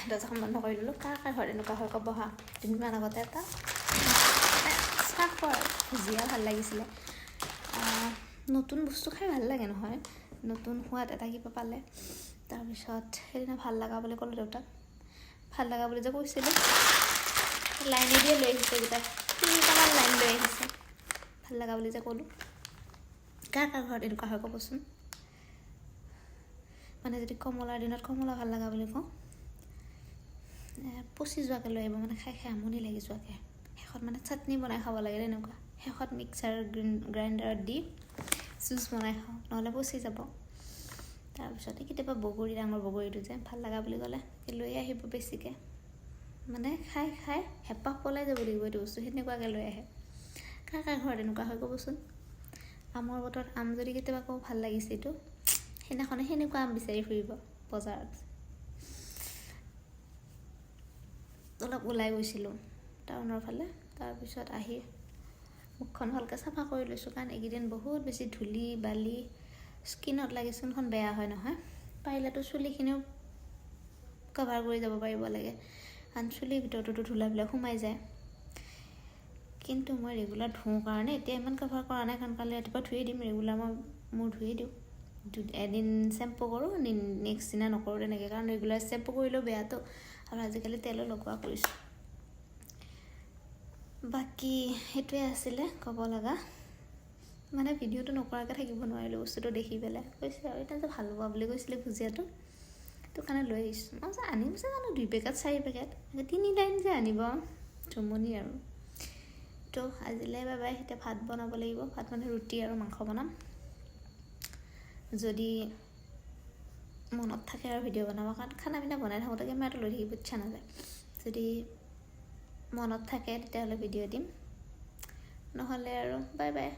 দৰ্জাখন বন্ধ কৰি দিলোঁ কাৰ ঘৰত এনেকুৱা হয় ক'ব হা দুদিনমান আগতে এটা চাহ খোৱাৰ ভুজিয়া ভাল লাগিছিলে নতুন বস্তু খাই ভাল লাগে নহয় নতুন সোৱাদ এটা কিবা পালে তাৰপিছত সেইদিনা ভাল লগা বুলি ক'লোঁ দেউতাক ভাল লগা বুলি যে কৈছিলোঁ লাইনে দিয়ে লৈ আহিছে গোটাই 3টামান লাইন লৈ আহিছে ভাল লগা বুলি যে ক'লোঁ কাৰ ঘৰত এনেকুৱা হয় ক'বচোন মানে যদি কমলাৰ দিনত কমলা ভাল লগা বুলি কওঁ পচি যোৱাকৈ লৈ আহিব মানে খাই আমনি লাগি যোৱাকৈ শেষত মানে চাটনি বনাই খাব লাগে তেনেকুৱা শেষত মিক্সাৰ গ্ৰাইণ্ডাৰত দি জুচ বনাই খাওঁ নহ'লে পচি যাব তাৰপিছতে কেতিয়াবা বগৰী ডাঙৰ বগৰীটো যে ভাল লগা বুলি ক'লে লৈ আহিব বেছিকৈ মানে খাই হেঁপাহ পলাই যাব লাগিব এইটো বস্তু সেনেকুৱাকৈ লৈ আহে কাৰ ঘৰত এনেকুৱা হয় ক'বচোন আমৰ বতৰত আম যদি কেতিয়াবা কওঁ ভাল লাগিছে এইটো সেইদিনাখনে সেনেকুৱা আম বিচাৰি ফুৰিব বজাৰত অলপ ওলাই গৈছিলোঁ টাউনৰ ফালে তাৰপিছত আহি মুখখন ভালকৈ চাফা কৰি লৈছোঁ কাৰণ এইকেইদিন বহুত বেছি ধূলি বালি স্কিনত লাগি স্কিনখন বেয়া হয় নহয় পাৰিলেতো চুলিখিনিও কভাৰ কৰি যাব পাৰিব লাগে কাৰণ চুলিৰ ভিতৰতো ধূলাবিলাক সোমাই যায় কিন্তু মই ৰেগুলাৰ ধুওঁ কাৰণে এতিয়া ইমান কভাৰ কৰা নাই কাৰণ কালি ৰাতিপুৱা ধুয়ে দিম ৰেগুলাৰ মই মোৰ ধুয়ে দিওঁ এদিন চেম্পু কৰোঁ নেক্সট দিনা নকৰোঁ তেনেকৈ কাৰণ ৰেগুলাৰ চেম্পু কৰিলেও বেয়াটো আৰু আজিকালি তেলো লগোৱা কৰিছোঁ বাকী সেইটোৱে আছিলে ক'ব লগা মানে ভিডিঅ'টো নকৰাকৈ থাকিব নোৱাৰিলোঁ বস্তুটো দেখি পেলাই কৈছে আৰু এতিয়া যে ভাল পোৱা বুলি কৈছিলে ভুজিয়াটো সেইটো কাৰণে লৈ আহিছোঁ মই যে আনিম যে জানো 2 পেকেট 4 পেকেট 3 লাইন যে আনিব জমনি আৰু তো আজিলৈ বাই এতিয়া ভাত বনাব লাগিব ভাত মানে ৰুটি আৰু মাংস বনাম যদি মনত থাকে আৰু ভিডিঅ' বনাব কাৰণ খানা পিনা বনাই থাকোঁতে কেমেৰাটো লৈ থাকিব ইচ্ছা নাযায় যদি মনত থাকে তেতিয়াহ'লে ভিডিঅ' দিম নহ'লে আৰু বাই